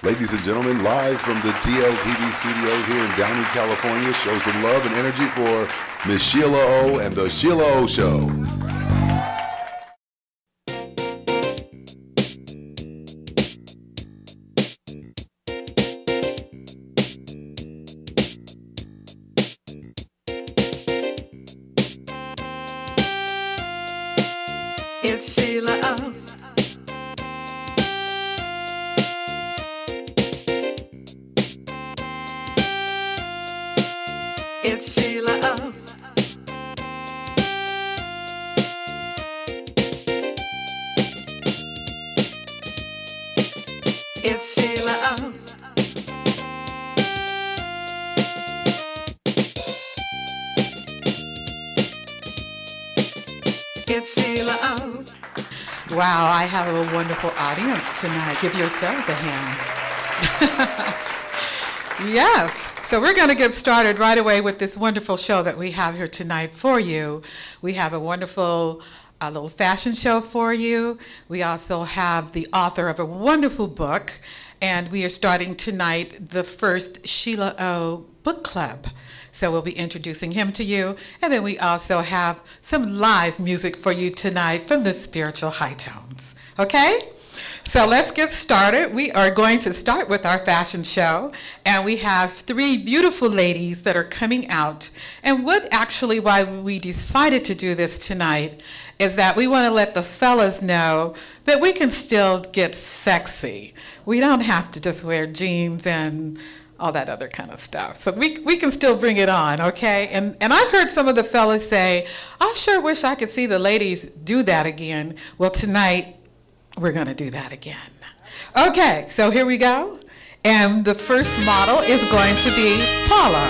Ladies and gentlemen, live from the TLTV studios here in Downey, California, show some love and energy for Miss Sheila O. and the Sheila O. Show. It's Sheila O. It's Sheila O. It's Sheila O. It's Sheila O. Wow, I have a wonderful audience tonight. Give yourselves a hand. Yes, so we're going to get started right away with this wonderful show that we have here tonight for you. We have a wonderful little fashion show for you. We also have the author of a wonderful book, and we are starting tonight the first Sheila O. book club. So we'll be introducing him to you, and then we also have some live music for you tonight from the Spiritual High Tones. Okay? So let's get started. We are going to start with our fashion show, and we have three beautiful ladies that are coming out. And why we decided to do this tonight is that we want to let the fellas know that we can still get sexy. We don't have to just wear jeans and all that other kind of stuff. So we can still bring it on, okay? And I've heard some of the fellas say, I sure wish I could see the ladies do that again. Well, tonight, we're gonna do that again. Okay, so here we go. And the first model is going to be Paula.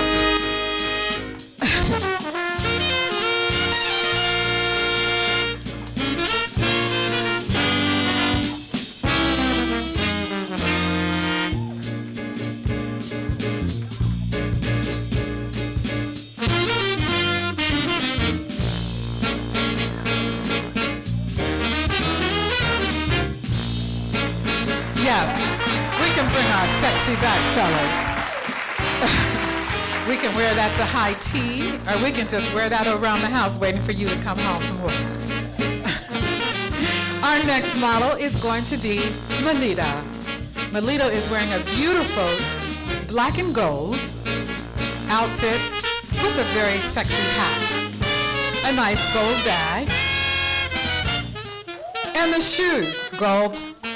Yes, we can bring our sexy back, fellas. We can wear that to high tea, or we can just wear that around the house waiting for you to come home from work. Our next model is going to be Melita. Melita is wearing a beautiful black and gold outfit with a very sexy hat, a nice gold bag, and the shoes,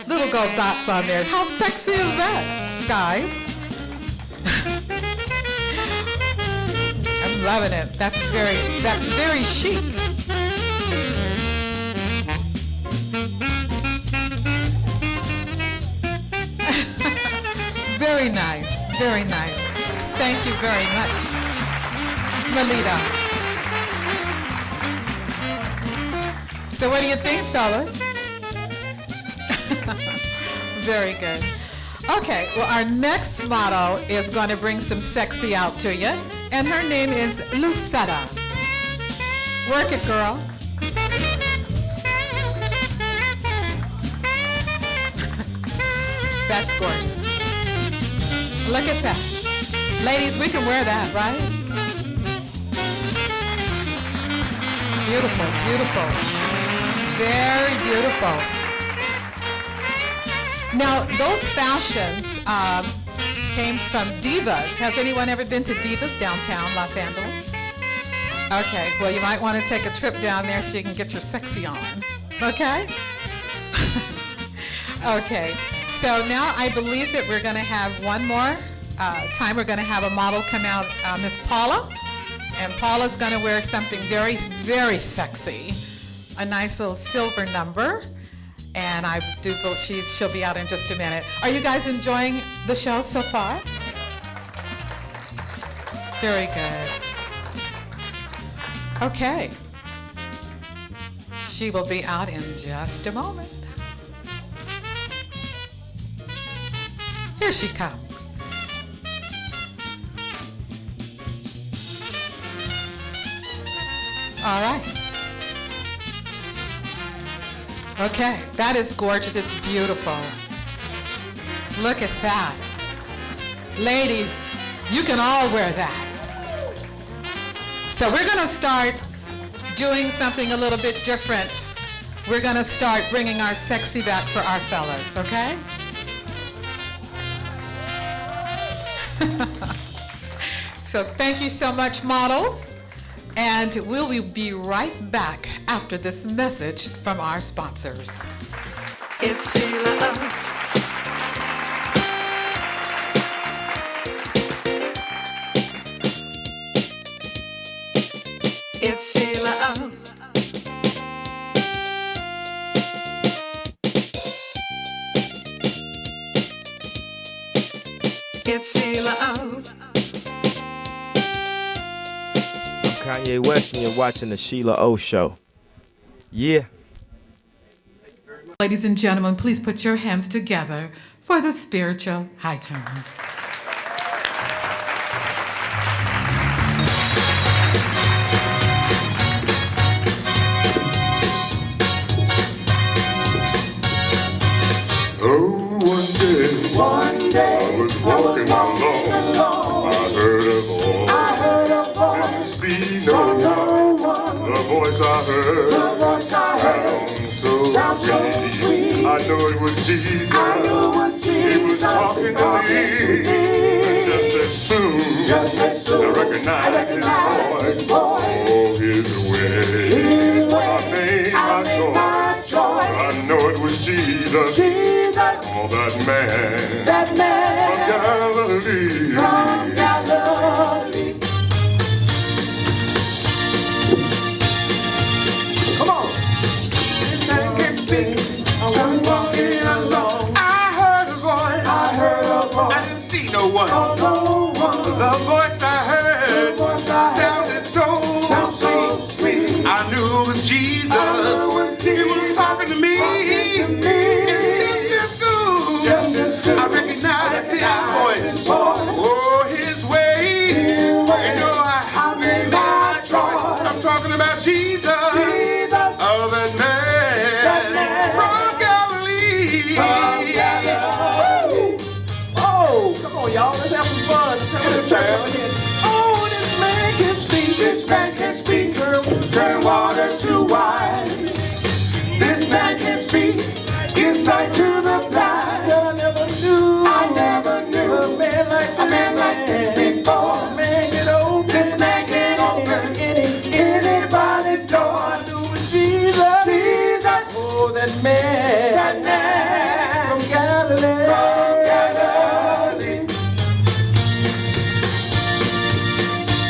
little gold dots on there. How sexy is that, guys? I'm loving it. That's very chic. Very nice, very nice. Thank you very much, Melita. So what do you think, fellas? Very good. Okay, well, our next model is going to bring some sexy out to you, and her name is Lucetta. Work it, girl. That's gorgeous. Look at that. Ladies, we can wear that, right? Beautiful, beautiful. Very beautiful. Now, those fashions came from Divas. Has anyone ever been to Divas downtown Los Angeles? Okay, well, you might want to take a trip down there so you can get your sexy on. Okay? Okay, so now I believe that we're going to have one more time. We're going to have a model come out, Miss Paula. And Paula's going to wear something very, very sexy. A nice little silver number. And I do believe she'll be out in just a minute. Are you guys enjoying the show so far? Very good. Okay. She will be out in just a moment. Here she comes. All right. Okay, that is gorgeous. It's beautiful. Look at that. Ladies, you can all wear that. So we're going to start doing something a little bit different. We're going to start bringing our sexy back for our fellas, okay? So thank you so much, models. And we'll be right back after this message from our sponsors. It's Sheila. It's Sheila. It's Sheila. Kanye West, and you're watching the Sheila O Show. Yeah. Ladies and gentlemen, please put your hands together for the spiritual high tones. Oh, one day, I was walking along. I heard a voice. Didn't see no one. The voice I heard sounded so sweet. I know it was Jesus. He was talking to me. And just as soon, I recognized his voice. Oh, his way. I made my choice. I know it was Jesus. Oh, that man from Galilee. Come on. I was walking along. I heard a voice. I didn't see no one. The voice I heard sounded so sweet. I knew it was Jesus. He was talking to me. I recognized his voice. Oh, his way. You know I made my choice. I'm talking about Jesus. Oh, that man from Galilee. Oh, come on, y'all. Let's have some fun. Let's have some fun. Oh, this man can speak. This man can speak. Turn water to wine. This man can speak. Give sight to the blind. I never knew a man like this before. This man can open anybody's door. I knew it was Jesus. Oh, that man from Galilee.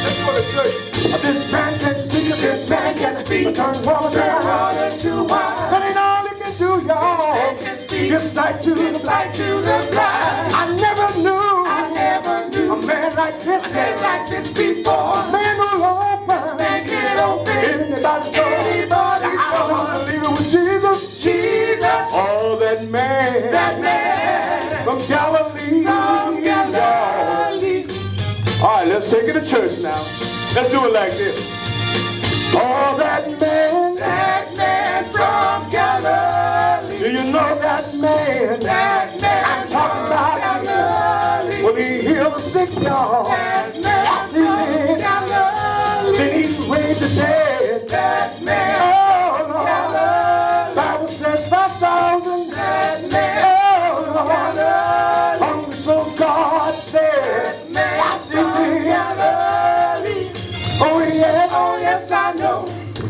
Let's go to church. This man can speak. Turn water to wine. That ain't all he can do, y'all. Give sight to the blind. I never knew a man like this before. Man will open anybody's door. I wanna believe it was Jesus. Oh, that man from Galilee. All right, let's take it to church now. Let's do it like this. Oh, that man from Galilee. Do you know that man? I'm talking about Galilee. Well, he healed the sick, y'all. Yes, he did. Then he raised the dead. That man. Oh, Lord. Bible says 5,000. Oh, Lord. Hungry, so God said. Yes, he did. Oh, yes, I know.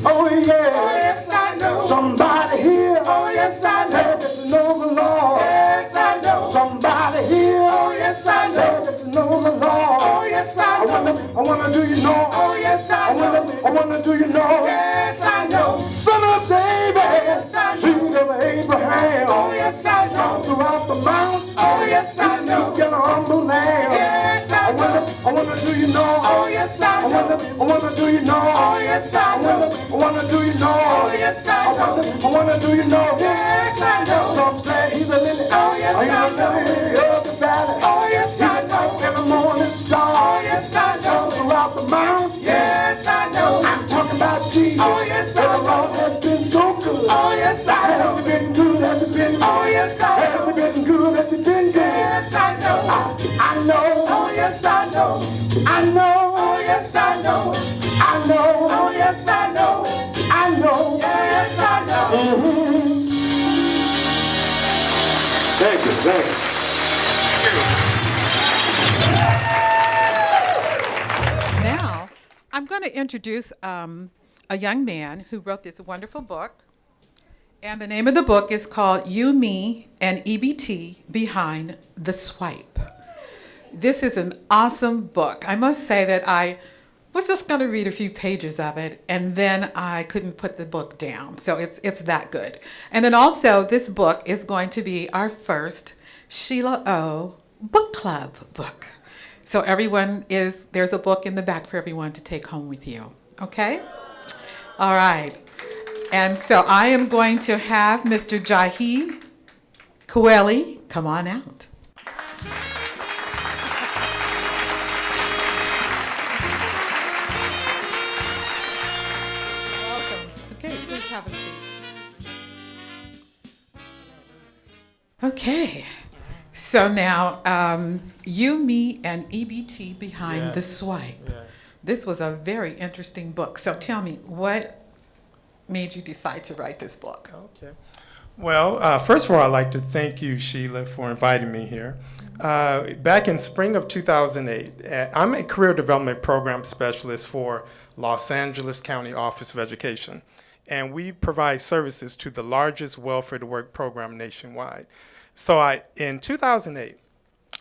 Oh, yes, I know. Somebody here. Oh, yes, I know. That you know the Lord. Yes, I know. Somebody here. Oh, yes, I know. That you know the Lord. Oh, yes, I know. I wanna do you know. Oh, yes, I know. I wanna do you know. Yes, I know. Son of David. Yes, I know. Seed of Abraham. Oh, yes, I know. Throughout the mount. Oh, yes, I know. Get a humble lamb. Yes, I know. I wanna do you know. Oh, yes, I know. I wanna do you know. Oh, yes, I know. I wanna do you know. Oh, yes, I know. I wanna do you know. Yes, I know. Some say he's a lily. Oh, yes, I know. He's a lily of the valley. Oh, yes, I know. In the morning star. Oh, yes, I know. Throughout the mount. Yes, I know. I'm talking about Jesus. Oh, yes, I know. The Lord has been so good. Oh, yes, I know. Has he been good? Has he been good? Oh, yes, I know. Has he been good? Has he been good? I know, oh yes I know, I know, oh yes I know, I know, yes I know. Mm-hmm. Thank you, thank you. Now, I'm going to introduce a young man who wrote this wonderful book. And the name of the book is called You, Me, and EBT Behind the Swipe. This is an awesome book. I must say that I was just going to read a few pages of it, and then I couldn't put the book down. So it's that good. And then also, this book is going to be our first Sheila O. book club book. So there's a book in the back for everyone to take home with you. Okay? All right. And so I am going to have Mr. Jahi Kweli come on out. Welcome. Okay, please have a seat. Okay. So now, You, Me, and EBT Behind the Swipe. Yes. This was a very interesting book. So tell me, what made you decide to write this book? Okay. Well, first of all, I'd like to thank you, Sheila, for inviting me here. Back in spring of 2008, I'm a career development program specialist for Los Angeles County Office of Education, and we provide services to the largest welfare to work program nationwide. So in 2008,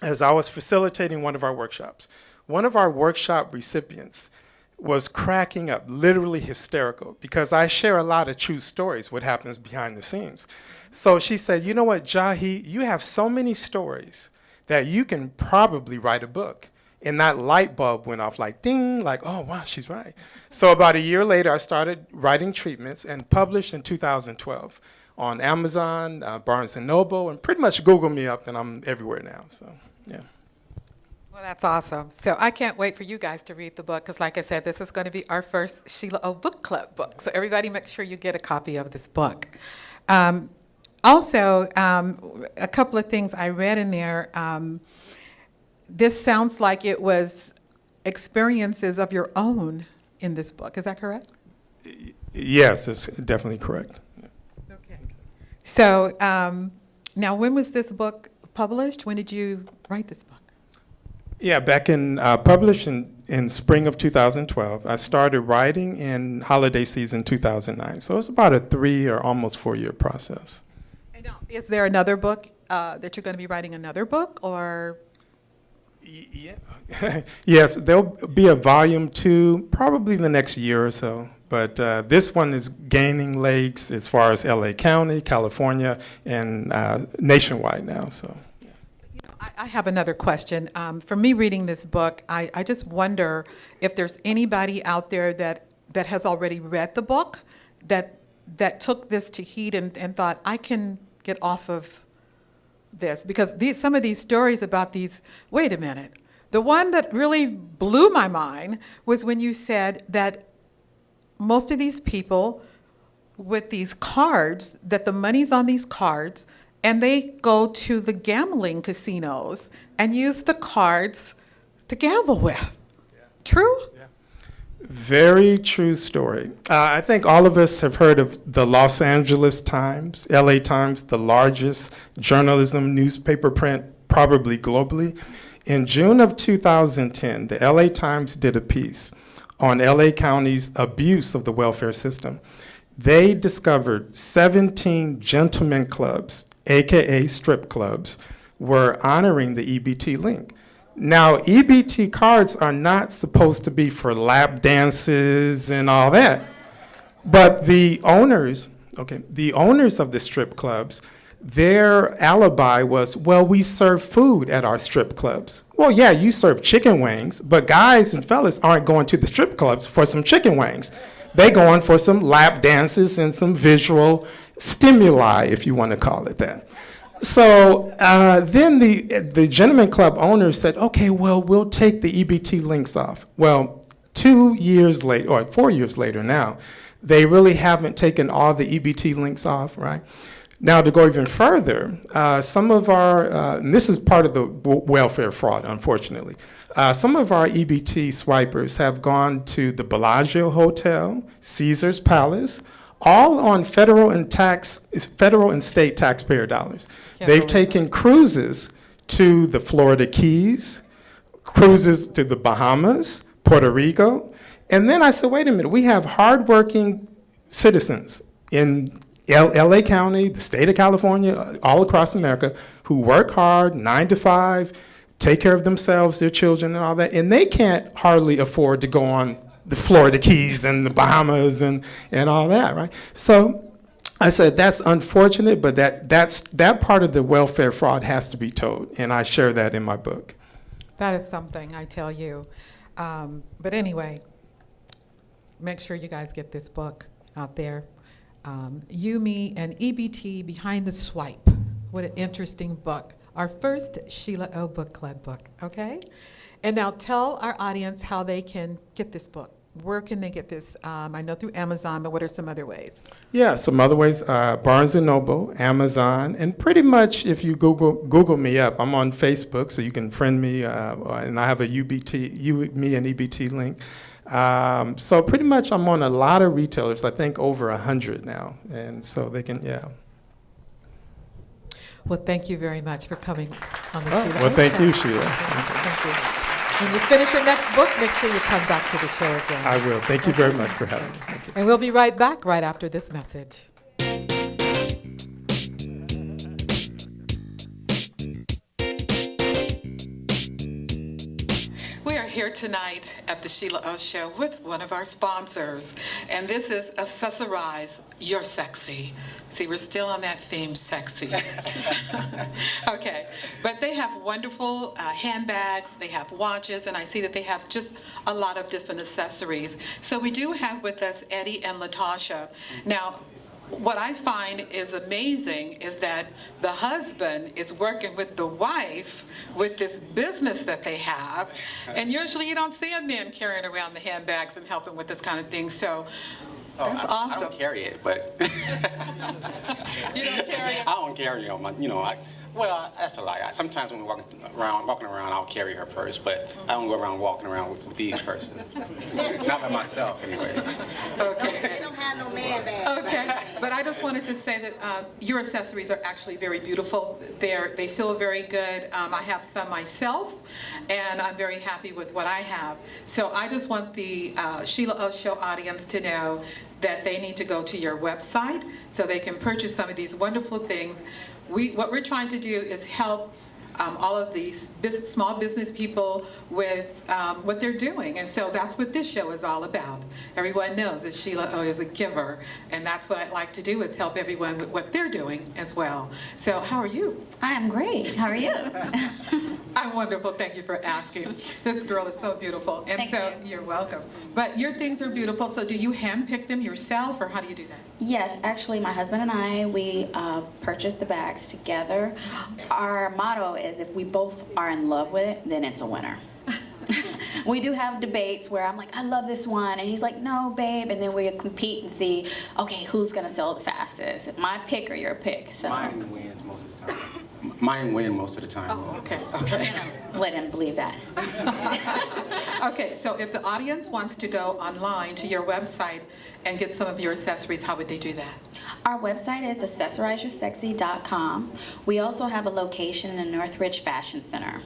as I was facilitating one of our workshops recipients was cracking up, literally hysterical, because I share a lot of true stories, what happens behind the scenes. So she said, you know what, Jahi, you have so many stories that you can probably write a book. And that light bulb went off like ding, like, oh, wow, she's right. So about a year later, I started writing treatments and published in 2012 on Amazon, Barnes & Noble, and pretty much Google me up, and I'm everywhere now, so, yeah. Well, that's awesome. So I can't wait for you guys to read the book because, like I said, this is going to be our first Sheila O. Book Club book. So everybody make sure you get a copy of this book. Also, a couple of things I read in there. This sounds like it was experiences of your own in this book. Is that correct? Yes, it's definitely correct. Okay. So now, when was this book published? When did you write this book? Yeah, back in published in spring of 2012. I started writing in holiday season 2009. So it's about a 3 or almost 4 year process. And now, is there another book that you're going to be writing another book, or? Yeah. Yes, there'll be a volume 2 probably the next year or so. But this one is gaining legs as far as LA County, California, and nationwide now. So. I have another question. For me reading this book, I just wonder if there's anybody out there that has already read the book that took this to heed and thought, I can get off of this. Because some of these stories about these, wait a minute. The one that really blew my mind was when you said that most of these people with these cards, that the money's on these cards, and they go to the gambling casinos and use the cards to gamble with. Yeah. True? Yeah. Very true story. I think all of us have heard of the Los Angeles Times, LA Times, the largest journalism newspaper print probably globally. In June of 2010, the LA Times did a piece on LA County's abuse of the welfare system. They discovered 17 gentlemen clubs, AKA strip clubs, were honoring the EBT link. Now, EBT cards are not supposed to be for lap dances and all that, but the owners of the strip clubs, their alibi was, well, we serve food at our strip clubs. Well, yeah, you serve chicken wings, but guys and fellas aren't going to the strip clubs for some chicken wings. They're going for some lap dances and some visual stimuli, if you want to call it that. So then the gentleman club owner said, okay, well, we'll take the EBT links off. Well, 2 years later, or 4 years later now, they really haven't taken all the EBT links off, right? Now, to go even further, some of our, and this is part of the welfare fraud, unfortunately, some of our EBT swipers have gone to the Bellagio Hotel, Caesar's Palace, all on federal and state taxpayer dollars. They've taken cruises to the Florida Keys, cruises to the Bahamas, Puerto Rico, and then I said, wait a minute, we have hardworking citizens in LA County, the state of California, all across America, who work hard, 9 to 5, take care of themselves, their children, and all that, and they can't hardly afford to go on the Florida Keys and the Bahamas and all that, right? So I said, that's unfortunate, but that part of the welfare fraud has to be told, and I share that in my book. That is something, I tell you. But anyway, make sure you guys get this book out there. You, Me, and EBT Behind the Swipe. What an interesting book. Our first Sheila O. Book Club book, okay? And now tell our audience how they can get this book. Where can they get this? I know through Amazon, but what are some other ways? Yeah, some other ways, Barnes & Noble, Amazon, and pretty much if you Google me up, I'm on Facebook, so you can friend me, and I have a UBT, Me and EBT link. So pretty much I'm on a lot of retailers, I think over 100 now, and so they can, yeah. Well, thank you very much for coming on the Sheila. Well, thank Show. you, Sheila. Thank you. When you finish your next book, make sure you come back to the show again. I will. Thank you very much for having me. Thank you. And we'll be right back right after this message. We are here tonight at the Sheila O. Show with one of our sponsors, and this is Accessorize You're Sexy. See, we're still on that theme, sexy. Okay, but they have wonderful handbags, they have watches, and I see that they have just a lot of different accessories. So we do have with us Eddie and Latasha. Now, what I find is amazing is that the husband is working with the wife with this business that they have, and usually you don't see a man carrying around the handbags and helping with this kind of thing, so that's awesome. I don't carry it, but You don't carry it? I don't carry it on my, well, that's a lie. Sometimes when we're walking around, I'll carry her purse, but I don't go around walking around with these purses. Not by myself, anyway. Okay. They don't have no man bag. Okay, but I just wanted to say that your accessories are actually very beautiful. They feel very good. I have some myself, and I'm very happy with what I have. So I just want the Sheila O. Show audience to know that they need to go to your website so they can purchase some of these wonderful things. What we're trying to do is help all of these small business people with what they're doing. And so that's what this show is all about. Everyone knows that Sheila O is a giver, and that's what I'd like to do is help everyone with what they're doing as well. So how are you? I am great. How are you? I'm wonderful. Thank you for asking. This girl is so beautiful. And Thank so you. you're welcome. But your things are beautiful. So do you hand pick them yourself, or how do you do that? Yes, actually, my husband and I, we purchased the bags together. Our motto is if we both are in love with it, then it's a winner. We do have debates where I'm like, I love this one, and he's like, no, babe, and then we compete and see, okay, who's gonna sell the fastest? My pick or your pick? So Mine wins most of the time. Mine win most of the time. Oh, okay. Okay. let him believe that. Okay, so if the audience wants to go online to your website and get some of your accessories, how would they do that? Our website is accessorizeyoursexy.com. We also have a location in the Northridge Fashion Center.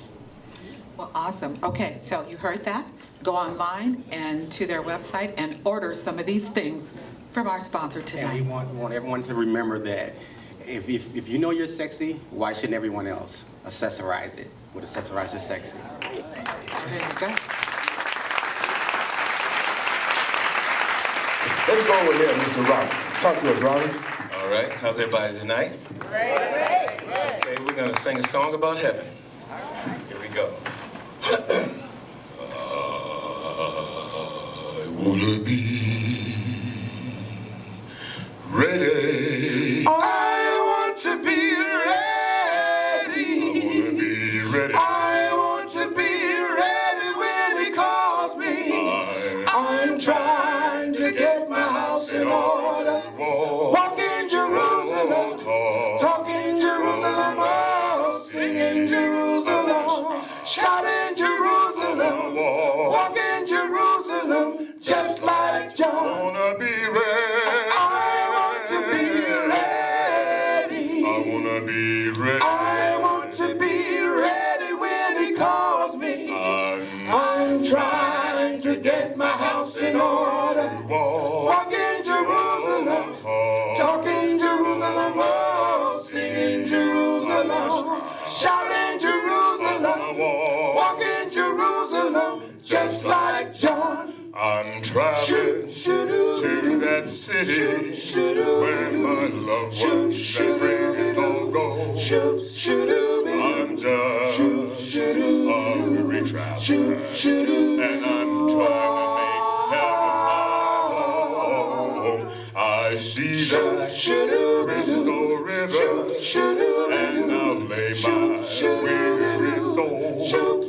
Well, awesome. Okay, so you heard that. Go online and to their website and order some of these things from our sponsor And tonight. we want everyone to remember that if you know you're sexy, why shouldn't everyone else accessorize it with Accessorize Your Sexy? There you go. Let's go over here, Mr. Rock. Talk to us, Ronnie. All right, how's everybody tonight? Great. Okay, we're gonna sing a song about heaven. Here we go. I wanna be ready. I want to be ready. I wanna be ready. I want to be ready when he calls me. I'm trying to get my house in order. Walk in Jerusalem. shout in Jerusalem, walk in Jerusalem, just like John. Wanna be ready. I want to be ready. I wanna be ready. I want to be ready when he calls me. I'm trying to get my house in order. Walk in Jerusalem, talk in Jerusalem, oh, sing in Jerusalem, shout in Jerusalem, walk in Jerusalem, just like John. I'm traveling to that city where my loved ones and friends all go. I'm just a weary traveler, and I'm trying to make heaven my home. I see that crystal river, and I'll lay my weary soul.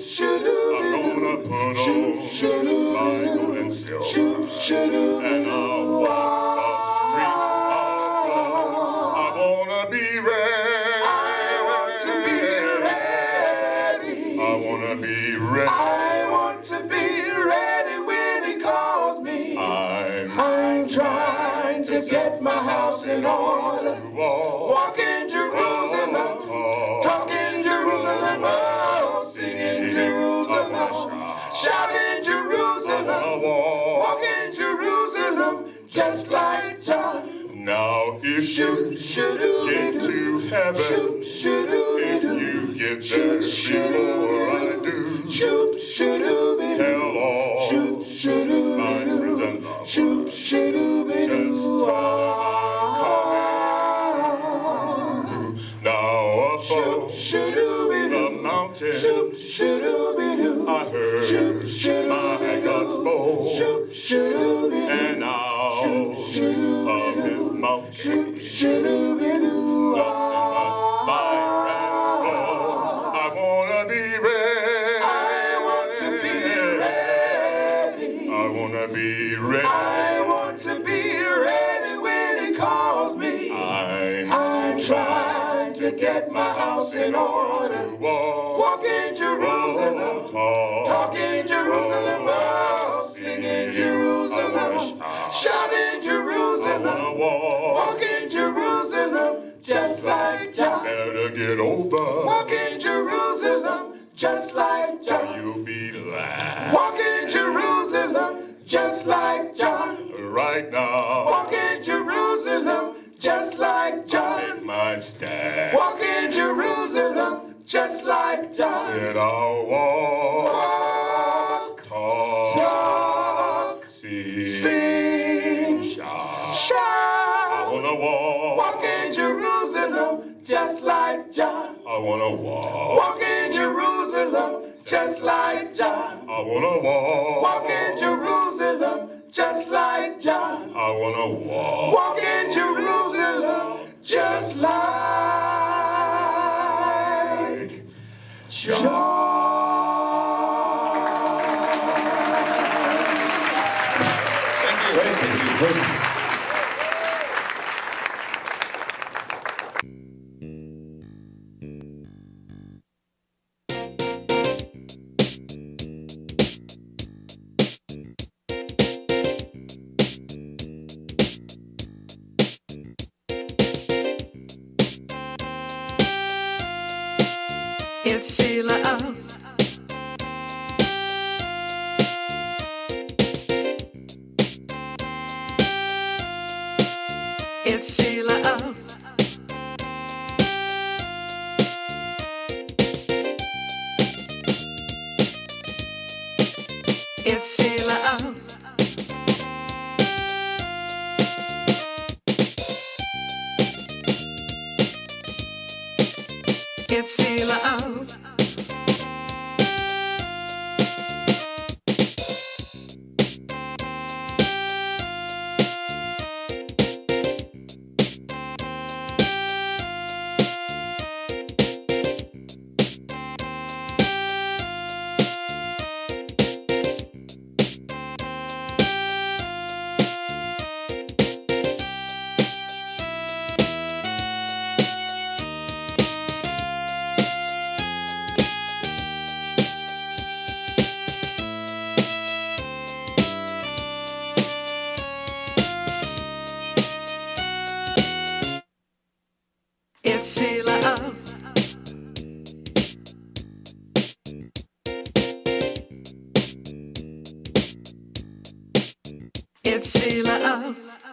I'm gonna put on my gold and silver, and I'll walk the streets of gold. I wanna be ready. I want to be ready. I wanna be ready. I want to be ready when he calls me. I'm trying to get my house in order. Walk in Jerusalem, talk in Jerusalem, oh, sing in Jerusalem, shout in Jerusalem, walk in Jerusalem, just like John. Now if you get to heaven, if you get there before I do, tell all my friends and loved ones just now above the mountain, I heard my God spoke, and out of his mouth came nothing but fire and gold. I wanna be ready. I want to be ready. I wanna be ready. I want to be ready when he calls me. I'm trying to get my house in order. Walk in Jerusalem, talk in Jerusalem, oh, sing in Jerusalem, shout in Jerusalem, walk in Jerusalem, just like John. Better get over. Walk in Jerusalem, just like John. You'll be glad. Walk in Jerusalem, just like John. Right now. Walk in Jerusalem, just like John. My stand. Walk in Jerusalem, just like John. Said I'll walk, talk, sing, shout. I wanna walk. Walk in Jerusalem, just like John. I wanna walk. Walk in Jerusalem, just like John. I wanna walk. Walk in Jerusalem, just like John. I wanna walk. Walk in Jerusalem, just like John. Thank you. It's Sheila O. It's Sheila O. It's Sheila O. It's Sheila O. It's Sheila O. It's Sheila O.